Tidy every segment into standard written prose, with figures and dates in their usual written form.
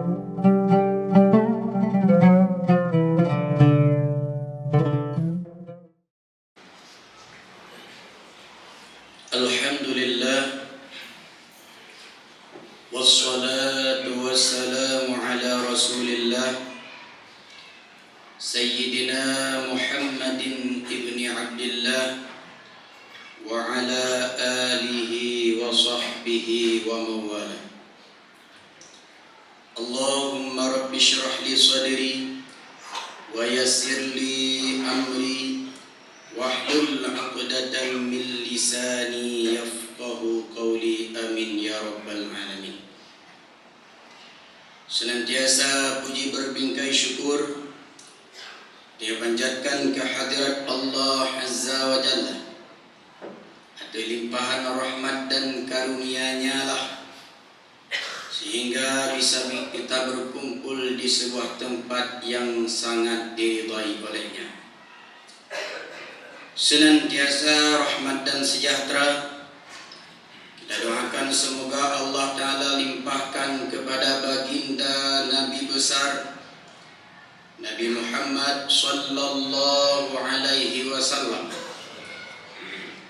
Alhamdulillah, wassalatu wassalamu ala rasulillah Sayyidina Muhammadin ibni Abdillah wa ala alihi wa sahbihi wa mawala. Allahumma rabbi syrah li sadri wa yassir li amri wahlul 'uqdatam min lisani yafqahu qawli, amin ya rabbal alamin. Senantiasa puji berbingkai syukur dia panjatkan kehadirat Allah Azza wa Jalla atas limpahan rahmat dan karunia-Nya lah sehingga bisa kita berkumpul di sebuah tempat yang sangat diridai olehnya. Senantiasa rahmat dan sejahtera kita doakan semoga Allah Ta'ala limpahkan kepada baginda Nabi besar Nabi Muhammad sallallahu alaihi wasallam,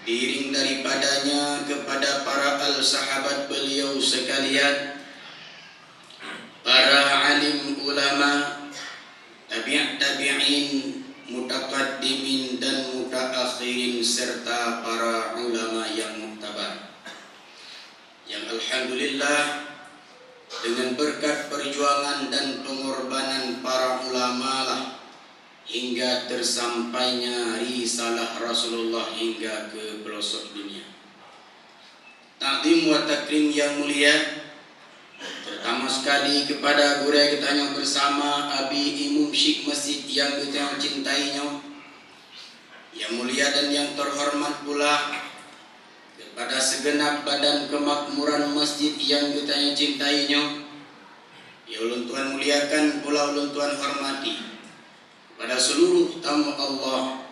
diiring daripadanya kepada para sahabat beliau sekalian, para alim ulama, tabi'in, mutaqaddimin dan mutaakhirin serta para ulama yang muktabar, yang alhamdulillah dengan berkat perjuangan dan pengorbanan para ulama lah hingga tersampainya risalah Rasulullah hingga ke pelosok dunia. Takdim wa takrim yang mulia, pertama sekali kepada guru kita yang bersama Abi Imam Syekh Masjid yang kita cintainya, yang mulia dan yang terhormat pula kepada segenap badan kemakmuran masjid yang kita cintainya, ya ulun Tuhan muliakan pula ulun Tuhan hormati, pada seluruh tamu Allah,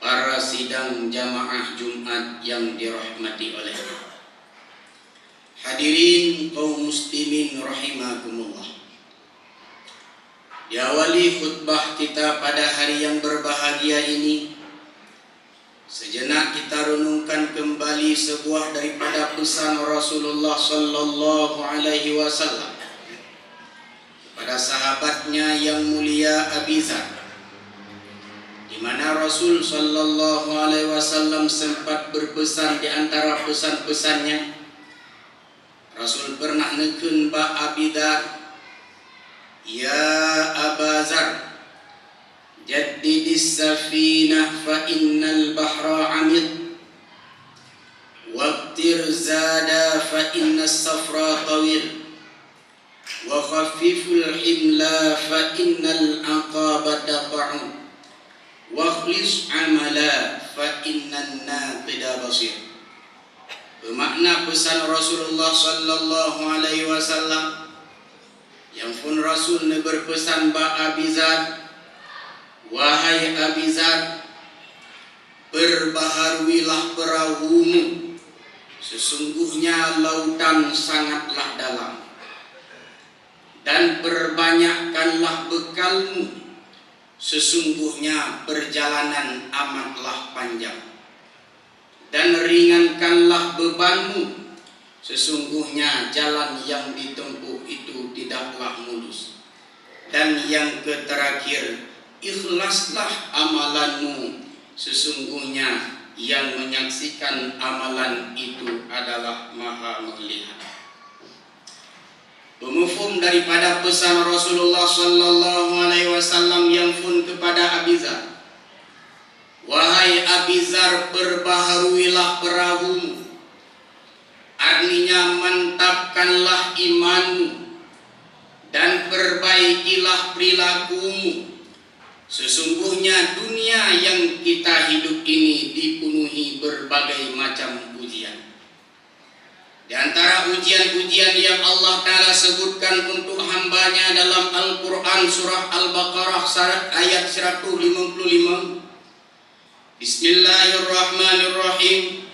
para sidang jamaah Jumat yang dirahmati olehnya. Hadirin kaum muslimin rahimakumullah. Diawali khutbah kita pada hari yang berbahagia ini, sejenak kita renungkan kembali sebuah daripada pesan Rasulullah sallallahu alaihi wasallam kepada sahabatnya yang mulia Abi Dzar, di mana Rasul sallallahu alaihi wasallam sempat berpesan di antara pesan-pesannya. Rasul pernah neken ba Abi Dzar, ya Aba Dzar, jaddidis safinah fa innal bahra amid, waqtir zada fa innas safra tawil, wa khaffiful himla fa innal aqabata qa'ud, wa khlis amala fa innan naqida basir. Bermakna pesan Rasulullah sallallahu alaihi wasallam yang pun Rasul berpesan ba Abi Dzar, wahai Abi Dzar, perbaharuilah perahumu, sesungguhnya lautan sangatlah dalam, dan perbanyakkanlah bekalmu, sesungguhnya perjalanan amatlah panjang, dan ringankanlah bebanmu, sesungguhnya jalan yang ditempuh itu tidaklah mulus, dan yang terakhir, ikhlaslah amalanmu, sesungguhnya yang menyaksikan amalan itu adalah Maha melihat. Pemufhum daripada pesan Rasulullah sallallahu alaihi wasallam yang pun kepada Abi Dzar, wahai Abi Dzar, perbaharuilah perahumu, artinya mantapkanlah imanmu dan perbaikilah perilakumu. Sesungguhnya dunia yang kita hidup ini dipenuhi berbagai macam ujian. Di antara ujian-ujian yang Allah Ta'ala sebutkan untuk hambanya dalam Al-Quran surah Al-Baqarah ayat 155. Bismillahirrahmanirrahim.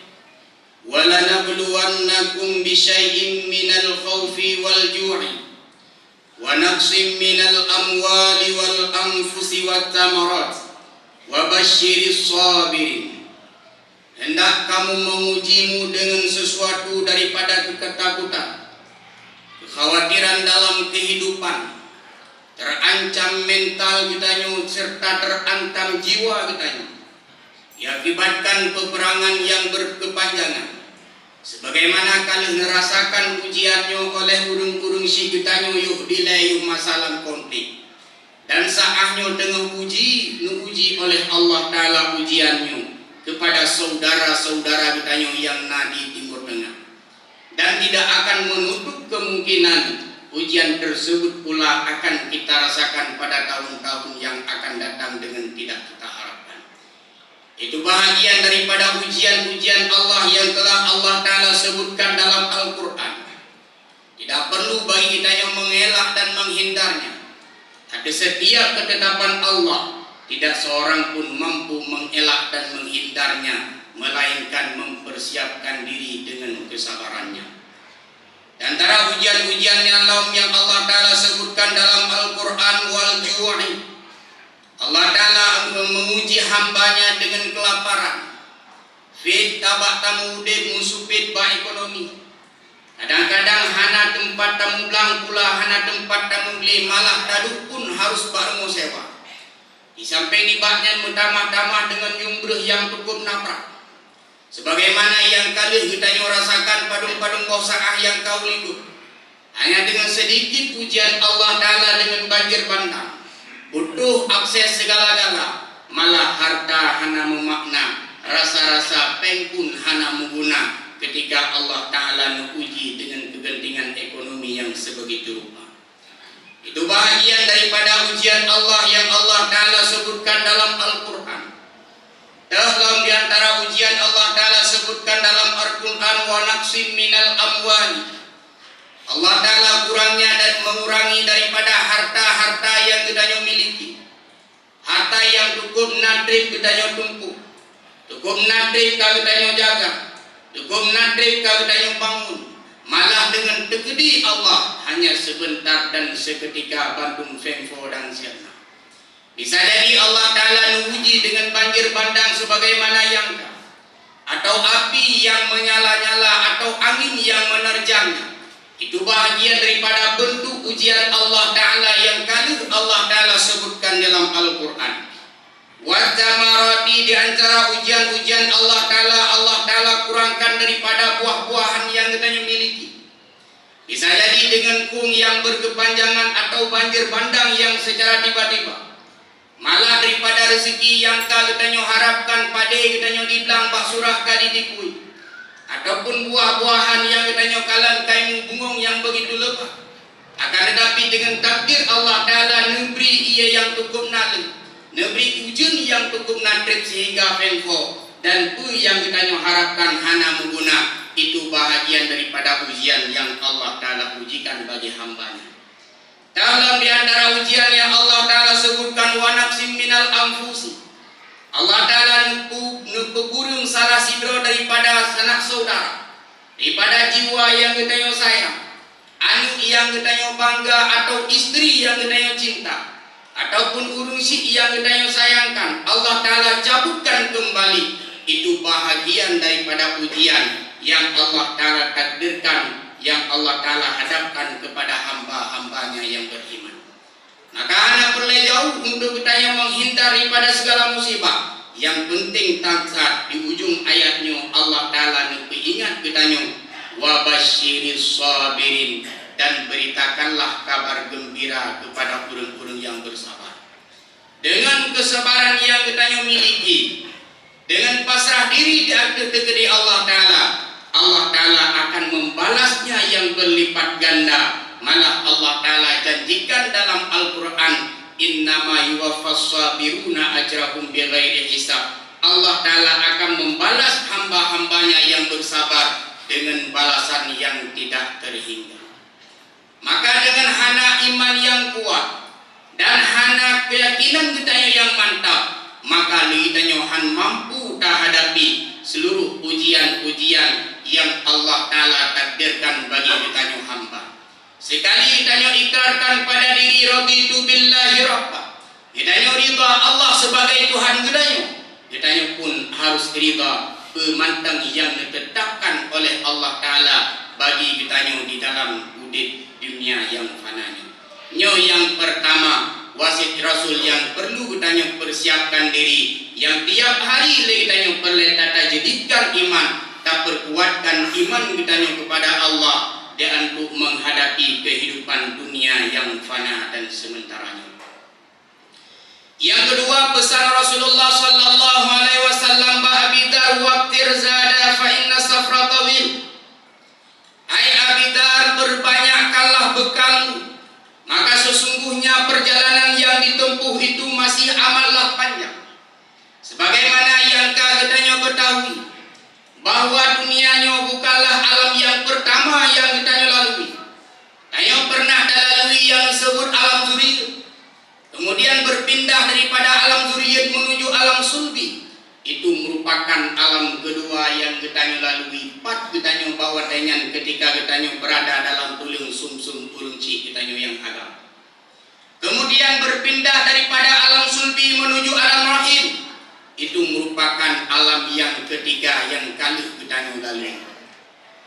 وَلَنَبْلُوَنَّكُمْ بِشَيْءٍ مِّنَ الْخَوْفِ وَالْجُوعِ naqsim minal amwali wal anfusi wat thamarat wa basyiris sabirin. Hendak kamu mengujimu dengan sesuatu daripada ketakutan, kekhawatiran dalam kehidupan, terancam mental kitanya serta terancam jiwa kitanya, diakibatkan peperangan yang berkepanjangan. Sebagaimana kalian merasakan ujiannya oleh urung-urung si kitanya yuh dilayu masalah konflik, dan saahnya dengan uji oleh Allah Ta'ala ujiannya kepada saudara-saudara kitanya yang di Timur Tengah, dan tidak akan menutup kemungkinan ujian tersebut pula akan kita rasakan pada tahun-tahun yang akan datang dengan tidak kita harapkan. Itu bahagian daripada ujian-ujian Allah yang telah Allah Ta'ala sebutkan dalam Al-Quran. Tidak perlu bagi kita yang mengelak dan menghindarnya. Ada setiap ketetapan Allah, tidak seorang pun mampu mengelak dan menghindarnya, melainkan mempersiapkan diri dengan kesabarannya. Di antara ujian-ujian yang Allah Ta'ala sebutkan dalam Al-Quran, wal ju'i, Allah Ta'ala menguji hambanya dengan kelaparan. Fit tabak tamu udip musupit ba ekonomi. Kadang-kadang hana tempat tamu belang pula, hana tempat tamu beli, malah taduk pun harus barengo sewa. Di samping ibaknya mentamah-tamah dengan jumlah yang cukup naprak. Sebagaimana yang kali kita rasakan padung-padung bosaah yang kau lingkup. Hanya dengan sedikit ujian Allah Ta'ala dengan banjir bandang, butuh akses segala-gala, malah harta hana memakna, rasa-rasa pengpun hana mengguna ketika Allah Ta'ala menguji dengan kegentingan ekonomi yang sebegitu rupa. Itu bahagian daripada ujian Allah yang Allah Ta'ala sebutkan dalam Al-Quran. Dalam diantara ujian Allah Ta'ala sebutkan dalam Al-Quran, wa naqsim minal amwali. Allah Ta'ala kurangnya dan mengurangi daripada harta-harta yang kita miliki. Harta yang cukup nadrib kita tumpuk, cukup nadrib kalau kita jaga, cukup nadrib kalau kita bangun. Malah dengan tegedi Allah hanya sebentar dan seketika Bandung Femfo dan Siana. Bisa jadi Allah Ta'ala menguji dengan banjir bandang sebagaimana yang atau api yang menyala-nyala atau angin yang menerjangnya. Itu bahagian daripada bentuk ujian Allah Ta'ala yang kali Allah Ta'ala sebutkan dalam Al-Quran. Watamarati, di antara ujian-ujian Allah Ta'ala kurangkan daripada buah-buahan yang kita miliki. Bisa jadi dengan kung yang berkepanjangan atau banjir bandang yang secara tiba-tiba. Malah daripada rezeki yang kita harapkan pada kita dibilang bak surah kali dikui, ataupun buah-buahan yang kita kalan kain bungong yang begitu lebat. Akan tetapi dengan takdir Allah Ta'ala negeri ia yang cukup naleng, negeri ujian yang cukup natrip sehingga pengko, dan tu yang kita harapkan hana mengguna. Itu bahagian daripada ujian yang Allah Ta'ala ujikan bagi hambanya. Dalam diantara ujian yang Allah Ta'ala sebutkan, wa naqsim minal anfusi. Allah Ta'ala nupegurung salah sidro daripada sanak saudara, daripada jiwa yang kita sayang, anak yang kita bangga, atau istri yang kita cinta, ataupun urusi yang kita sayangkan, Allah Ta'ala cabutkan kembali. Itu bahagian daripada ujian yang Allah Ta'ala takdirkan, yang Allah Ta'ala hadapkan kepada hamba-hambanya yang beriman. Maka anak perlu jauh untuk kita yang menghindar daripada segala musibah. Yang penting tansat di ujung ayatnya Allah Ta'ala ingat kitanya, wa basyiris sabirin, dan beritakanlah kabar gembira kepada orang-orang yang bersabar. Dengan kesabaran yang kita miliki, dengan pasrah diri di atas tegedi Allah Ta'ala, Allah Ta'ala akan membalasnya yang berlipat ganda. Malah Allah Ta'ala janjikan dalam Al-Quran, innama yuwaffas sabiruna ajrahum bighairi hisab. Allah Ta'ala akan membalas hamba-hambanya yang bersabar dengan balasan yang tidak terhingga. Maka dengan hana iman yang kuat dan hana keyakinan kita yang mantap, maka kita han mampu hadapi seluruh ujian-ujian yang Allah Ta'ala takdirkan bagi kita hamba. Sekali kita ikrarkan pada rida Allah sebagai Tuhan kita pun harus rida pemantang yang ditetapkan oleh Allah Ta'ala bagi kita di dalam udip dunia yang fananya. Yang pertama, wasit Rasul yang perlu kita persiapkan diri, yang tiap hari kita perlu tata jadikan iman, tak perkuatkan iman kita kepada Allah dan untuk menghadapi kehidupan dunia yang fana dan sementaranya. Yang kedua, pesan Rasulullah sallallahu alaihi wasallam ba'abidar waqtir zada fa inna safra tawil. Hai Abidar, berbanyakkanlah bekalmu, maka sesungguhnya perjalanan yang ditempuh itu masih amatlah panjang. Sebagaimana yang kita ketahui bahwa dunianya bukanlah alam yang pertama yang kita lalui. Kita pernah lalui yang disebut alam zuriyat, kemudian berpindah daripada alam zuriyat menuju alam sulbi. Itu merupakan alam kedua yang kita lalui. Pat kita bawa dengan ketika kita berada dalam tulang sumsum ulunci kita yang agam. Kemudian berpindah daripada alam sulbi menuju alam rahim. Itu merupakan alam yang ketiga yang kali kita lalui.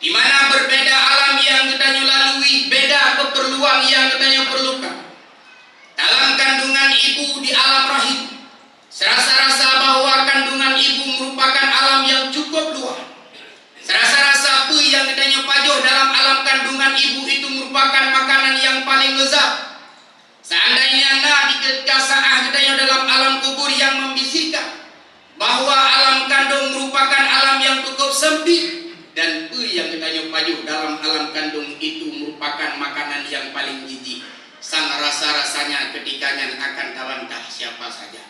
Di mana berbeda alam yang kita lalui, beda keperluan yang kita perlukan. Dalam kandungan ibu di alam rahim, serasa-rasa bahwa kandungan ibu merupakan alam yang cukup luas. Serasa-rasa apa yang kita pajuh dalam alam kandungan ibu itu merupakan makanan yang paling lezat. Seandainya di ketika saat kita dalam alam kubur yang membisikkan bahwa alam kandung merupakan alam yang cukup sempit, dan apa yang kita pajuh dalam alam kandung itu merupakan makanan yang paling jijik. Sang rasa-rasanya ketikanya akan tawantah siapa saja.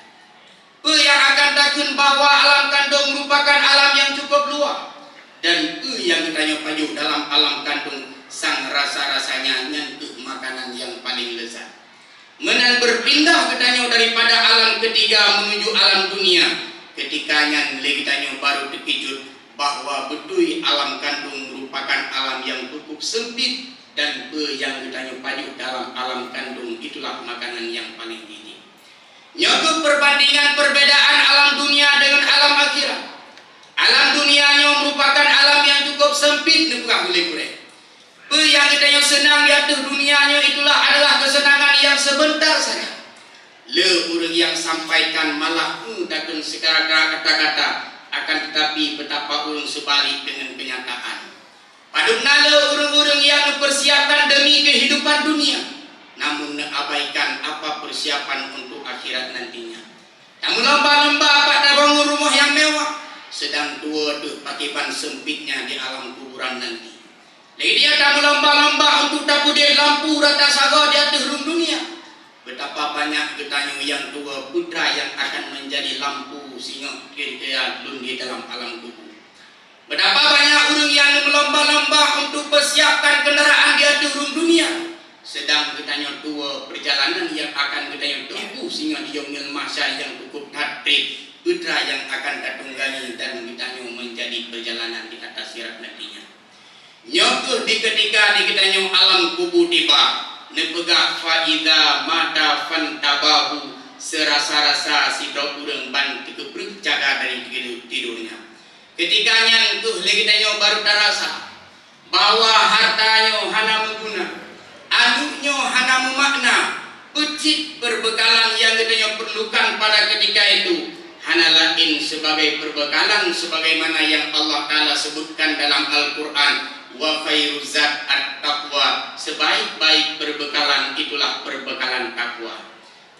Yang akan takun bahwa alam kandung merupakan alam yang cukup luas, dan yang kita pajuh dalam alam kandung sang rasa-rasanya nyentuh makanan yang paling lezat. Menan berpindah kita daripada alam ketiga menuju alam dunia, ketikanya kita baru terkejut bahwa betul alam kandung merupakan alam yang cukup sempit, dan yang kita pajuh dalam alam kandung itulah makanan yang paling jijik. Nyokok perbandingan perbedaan alam dunia dengan alam akhirat. Alam dunianya merupakan alam yang cukup sempit, bukan boleh-boleh. Yang kita senang di atas dunianya itulah adalah kesenangan yang sebentar saja. Orang yang sampaikan malah takkan sekarang kata-kata, akan tetapi betapa orang sebalik dengan kenyataan. Padahal orang-orang yang persiapan demi kehidupan dunia, namun abaikan apa persiapan untuk akhirat nantinya. Namun lomba-lomba pada bangun rumah yang mewah, sedang tua pakai ban sempitnya di alam kuburan nanti. Lagi dia tak lomba-lomba untuk tapudir lampu rata saga di atas rum dunia. Betapa banyak kita yang tua putra yang akan menjadi lampu sehingga kira-kira di dalam alam kubur. Betapa banyak orang yang melomba-lomba untuk persiapkan kendaraan di atas rum dunia, sedang kita tua perjalanan yang akan kita tempuh sehingga dia masa yang cukup tatrik putra yang akan tertunggangi dan kita menjadi perjalanan di atas sirat nantinya. Nyokuh di ketika di kita alam kubur tiba, nepegak faida mata fantabahu, serasa-rasa si dok urang ban kepruk jaga dari tidurnya. Ketikanya tuh lagi kita baru terasa bahwa hartanya hana mengguna, aduknya hana memakna, pecik perbekalan yang kita perlukan pada ketika itu hana lain sebagai perbekalan sebagaimana yang Allah Ta'ala sebutkan dalam Al-Quran. Wa khairuzat at-taqwa, sebaik-baik perbekalan itulah perbekalan takwa.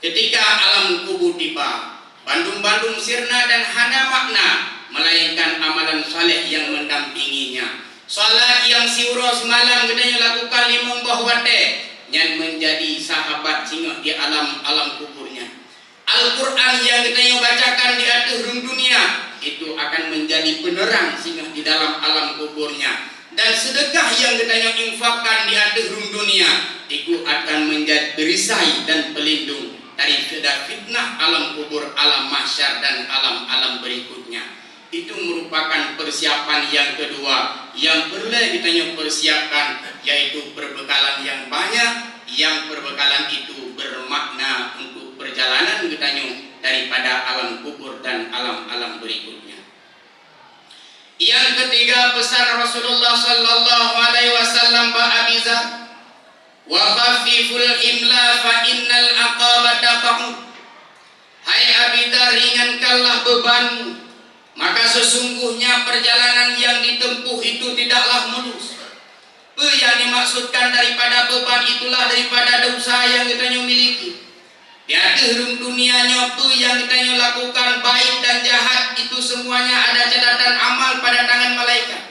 Ketika alam kubur tiba, bandung-bandung sirna dan hana makna, melainkan amalan saleh yang mendampinginya. Salat yang siuros malam gedanya lakukan limong bahwate yang menjadi sahabat singa di alam kuburnya. Al-Quran yang kita bacakan di atas dunia itu akan menjadi penerang singa di dalam alam kuburnya. Dan sedekah yang kita infakkan di atas dunia itu akan menjadi perisai dan pelindung dari fitnah alam kubur, alam mahsyar dan alam-alam berikutnya. Itu merupakan persiapan yang kedua yang perlu kita persiapkan, yaitu perbekalan yang banyak, yang perbekalan itu bermakna untuk perjalanan kita ketiga pesan Rasulullah sallallahu alaihi wasallam ba Abizar, wa khaffiful imla fa innal aqabata qa'ud. Hai Abizar, ringankanlah bebanmu, maka sesungguhnya perjalanan yang ditempuh itu tidaklah mulus. Apa yang dimaksudkan daripada beban itulah daripada dosa yang kita miliki. Di akhir dunianya apa yang kita lakukan baik dan jahat itu semuanya ada catatan amal pada tangan malaikat.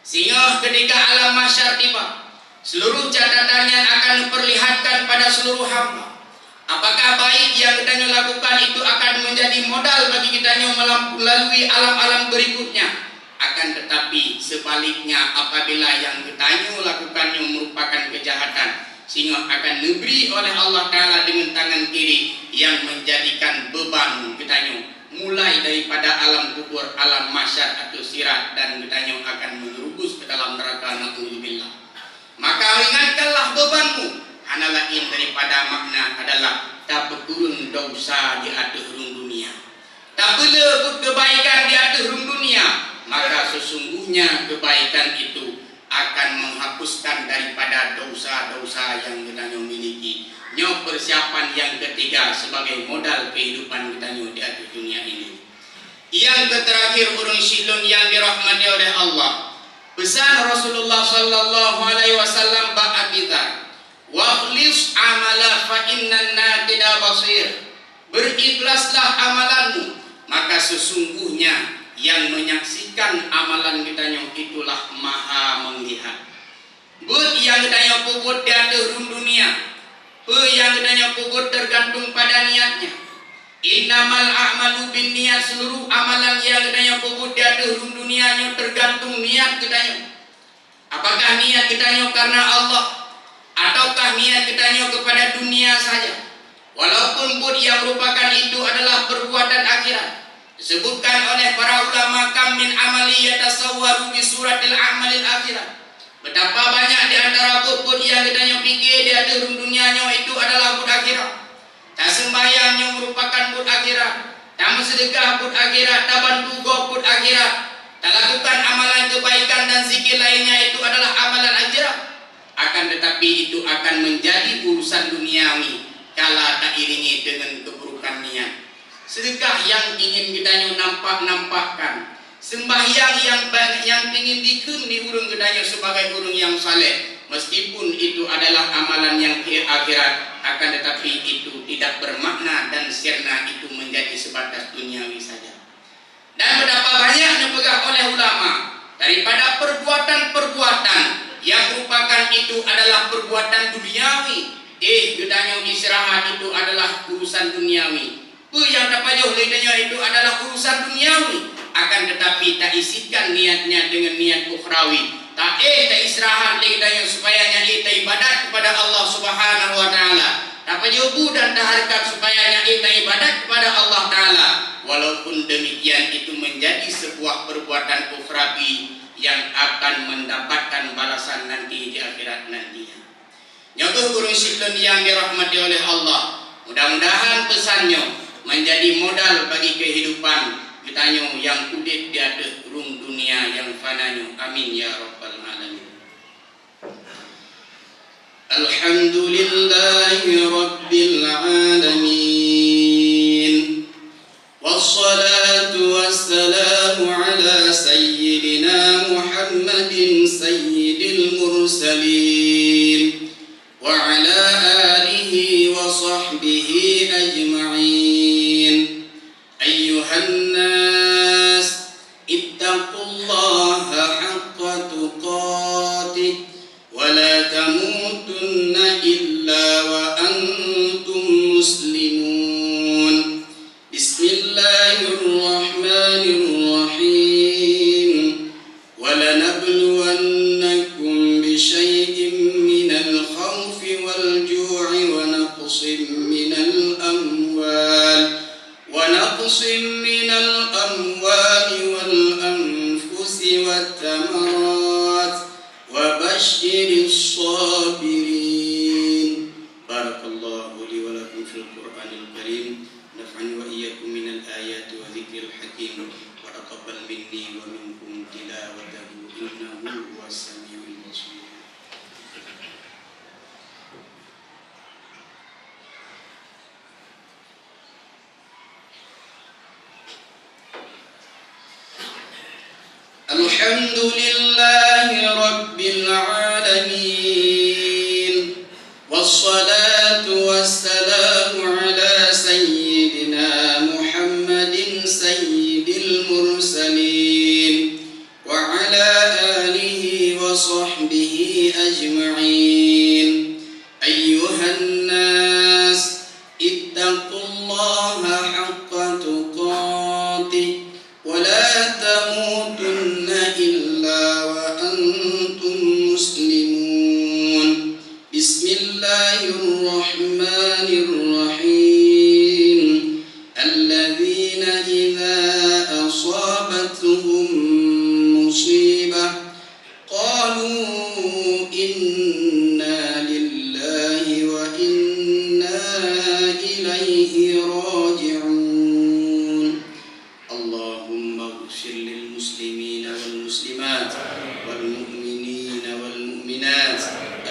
Sehingga ketika alam mahsyar tiba, seluruh catatannya akan diperlihatkan pada seluruh hamba. Apakah baik yang kita lakukan itu akan menjadi modal bagi kita melalui alam-alam berikutnya. Akan tetapi sebaliknya apabila yang kita lakukannya merupakan kejahatan, sehingga akan diberi oleh Allah Ta'ala dengan tangan kiri yang menjadikan beban kita mulai daripada alam kubur, alam mahsyar atau sirat, dan kita akan menerubus ke dalam neraka, na'udzubillah. Maka ringankanlah bebanmu. Hana lain daripada makna adalah tak berkurun dosa di atas dunia, tak boleh kebaikan di atas dunia, maka sesungguhnya kebaikan itu akan menghapuskan daripada dosa-dosa yang kita miliki. Persiapan yang ketiga sebagai modal kehidupan kita di atas dunia ini. Yang terakhir urang silun yang dirahmati oleh Allah, pesan Rasulullah sallallahu alaihi wasallam ba Abizar, wakhlis amala fa innan natida basir. Berikhlaslah amalanmu, maka sesungguhnya yang menyaksikan amalan kita itulah maha melihat. Buat yang kita puput di atas dunia, yang kita puput tergantung pada niatnya. Innamal a'malu bin niat, seluruh amalan yang kita puput di atas dunia tergantung niat kita. Apakah niat kita karena Allah, ataukah niat kita kepada dunia saja? Walaupun pun yang merupakan itu adalah perbuatan akhirat. Disebutkan oleh para ulama, kam min amali yatasawwaru bi suratil a'malil akhirah. Betapa banyak di antara bud yang kita pikir di atas dunianya itu adalah bud akhirat. Tak sembahyang yang merupakan bud akhirat, tak sedekah bud akhirat, tak bantu go bud akhirat, tak lakukan amalan kebaikan dan zikir lainnya itu adalah amalan akhirat. Akan tetapi itu akan menjadi urusan duniawi kala tak iringi dengan keburukan niat. Sedekah yang ingin kita nampakkan, sembahyang yang ingin dikun di urung kita sebagai urung yang saleh, meskipun itu adalah amalan yang akhirat, akan tetapi itu tidak bermakna dan sirna itu menjadi sebatas duniawi saja. Dan betapa banyak dipegang oleh ulama daripada perbuatan-perbuatan yang merupakan itu adalah perbuatan duniawi. Gedanya istirahat itu adalah urusan duniawi. Yang dapat jauh lidahnya itu adalah urusan duniawi. Akan tetapi tak isikan niatnya dengan niat ukhrawi. Tak istirahat lidahnya supaya kita ibadat kepada Allah Subhanahu wa Ta'ala. Tak jauh dan tak harkat supaya kita ibadat kepada Allah Ta'ala. Walaupun demikian itu menjadi sebuah perbuatan ukhrawi yang akan mendapatkan balasan nanti di akhirat nantinya. Nyogoh urung silun yang dirahmati oleh Allah, mudah-mudahan pesannya menjadi modal bagi kehidupan kita yang udit di atas urung dunia yang fananya. Amin ya rabbal alamin. Alhamdulillahi rabbil alamin. Wassalatu wassalamu ala sayyidina Muhammadin sayyidil mursalin wa ala alihi wa sahbihi ajma'in. Ayyuhan nas ittaqullaha haqqa tuqatih wa la tamutunna illa wa antum muslimun. Bismillahirrahmanirrahim. Wa lanabluwannakum bisyai'in minal khawfi wal ju'i wa naqsim minal amwali wal anfusi wat thamarat wa basyiris sabirin. Barakallahu li wa lakum fil Qur'anil Karim. Naf'ani wa iyyakum minal ayati wa dzikril hakim. Wa تقبل مني ومنكم تلاوته إنه هو السميع البصير. الحمد لله رب العالمين، والصلاة والسلام على سيدنا محمد سيد المرسلين وعلى آله وصحبه أجمعين. أيها الناس اتقوا الله حق تقاته ولا تموتن إلا وأنتم مسلمون. بسم الله الرحمن الرحيم. الذين إذا أصابتهم مصيبة قالوا إنا لله وإنا إليه راجعون. اللهم اغفر للمسلمين والمسلمات والمؤمنين والمؤمنات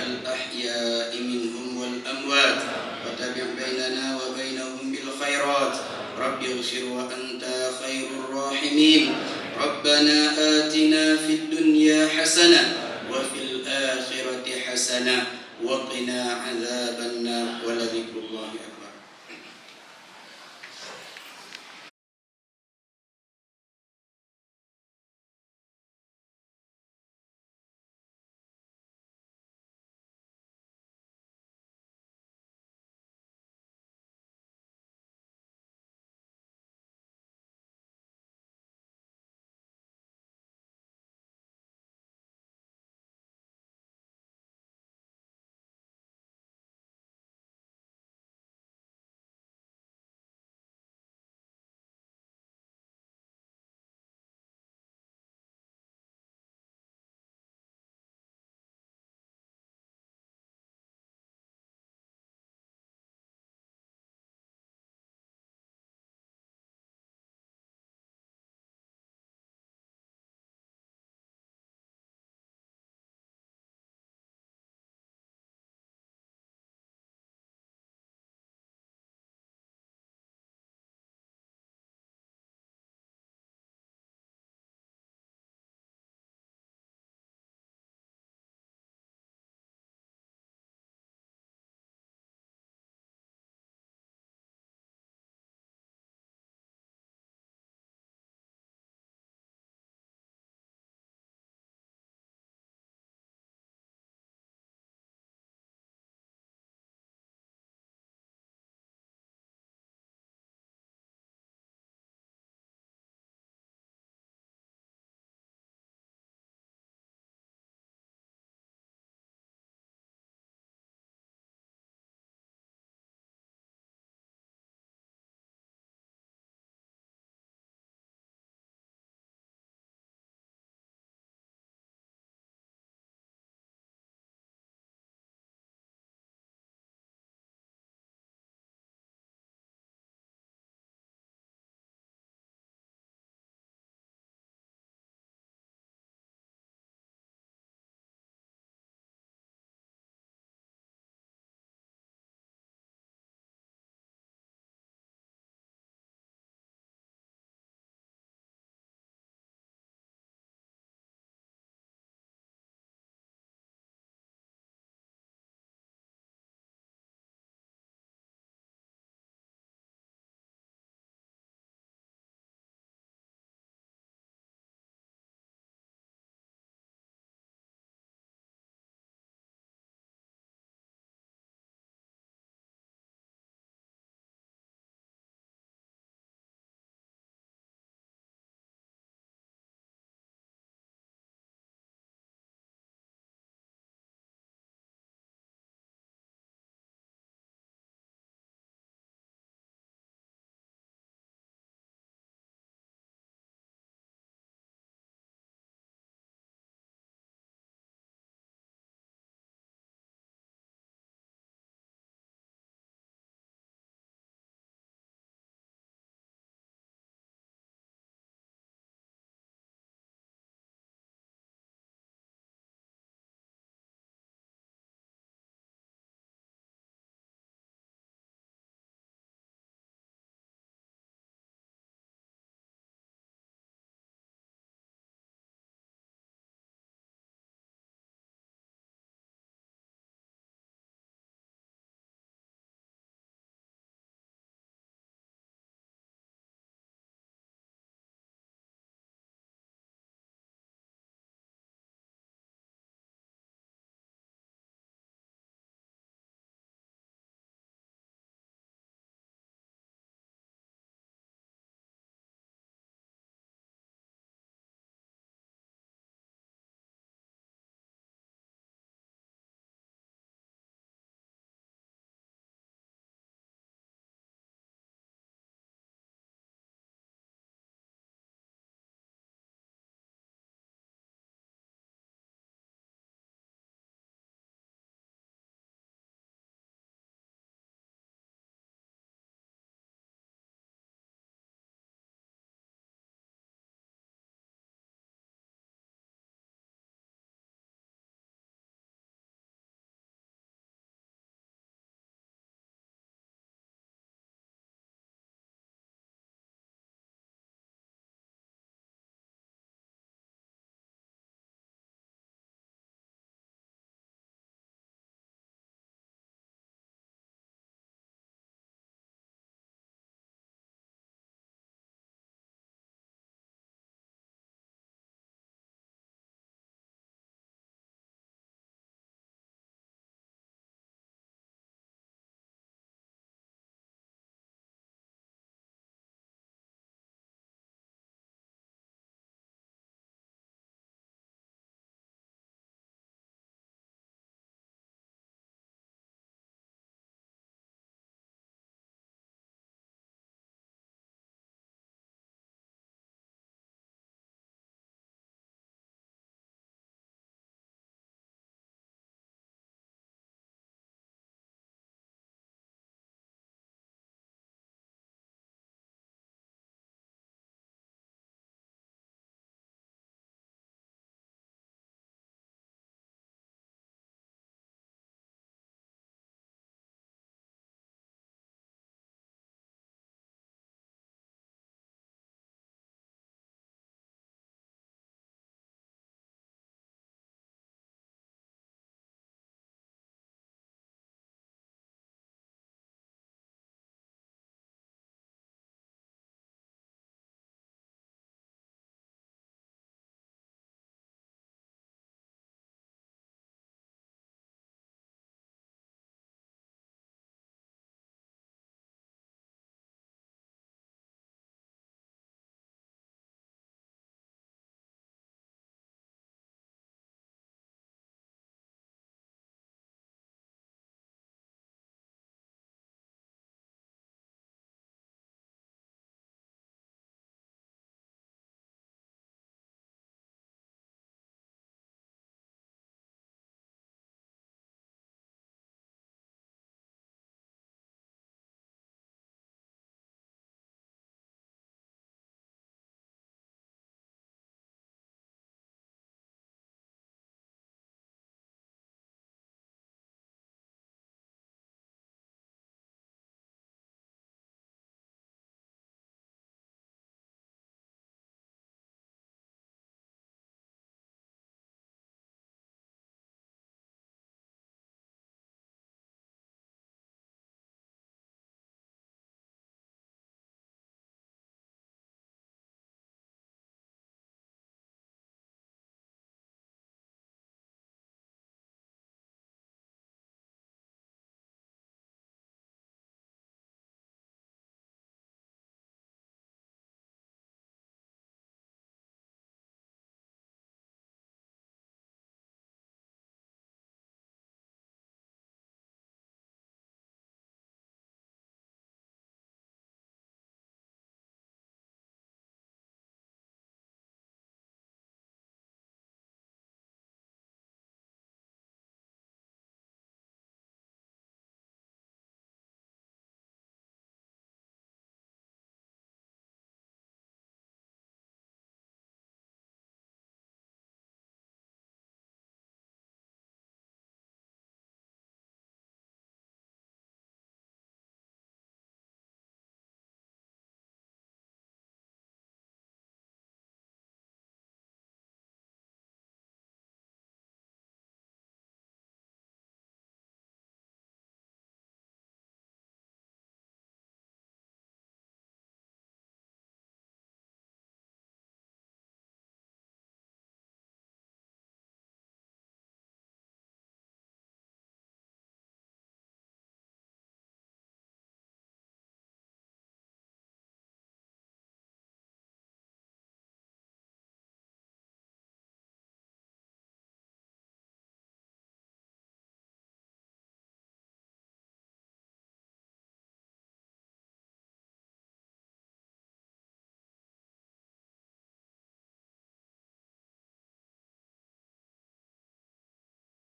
الأحياء منهم والأموات، وتابع بيننا وبينهم بالخيرات. رب اغفر وأنت خير الراحمين. ربنا آتنا في الدنيا حسنة وفي الآخرة حسنة وقنا عذاب النار، ولذكر الله أكبر.